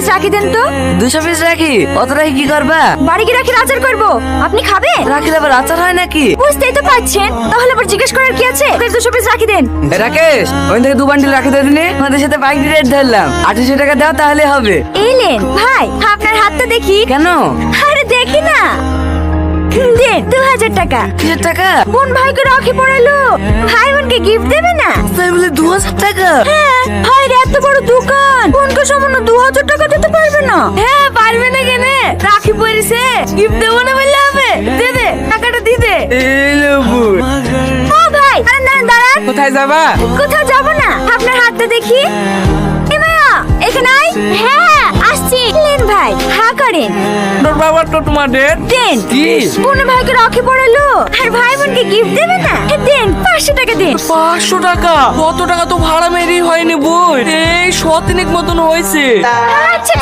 Piece রাখি দেন তো। 200 piece রাখি? অত রাখি কি করবা? বাড়ি গিয়ে রাখির আচার করবো, আপনি খাবেন? রাখির আবার আচার হয় নাকি? বুঝতেই তো পারছেন, তাহলে আবার জিজ্ঞেস করার কি আছে? 200 পিস রাখি দেন। রাকেশ, ওই থেকে 2 বান্ডিল রাখি দিয়ে দিনে আমাদের সাথে বাইক রেট ধরলাম। 2800 টাকা দাও তাহলে হবে। এলেন ভাই, আপনার হাতটা দেখি। কেন? আরে দেখি না। দেন 2000 টাকা। কিসের টাকা? বোন ভাইকে রাখি পড়ালো, ভাই বোনকে গিফট দেবে না? তাই বলে 2000 টাকা? হ্যাঁ, ভাইয়ের এত বড় দোকান, বোনকে সামান্য 2000 টাকা দিতে পারবে না? হ্যাঁ, পারবে না কেন? রাখি পড়েছে, গিফট দেবো না বললে হবে? দে দে, টাকাটা দি দে। এলো বোন। ও ভাই, আরে দাঁড়ান দাঁড়ান। কোথায় যাবা? কোথাও যাব না, আপনার হাতটা দেখি। এ মায়া, এখানে আয়। হ্যাঁ আসছি। লেন ভাই, হ্যাঁ করেন। তোর বাবা তো তোমাদের দেন। কি? বোন ভাইকে রাখি পড়ালো, আর ভাই বোনকে গিফট দেবে না? দেন 500 টাকা দেন। 500 টাকা? কত টাকা তো ভাড়া মেরি হয়নি বোন, এই 100 মতন হয়েছে। আচ্ছা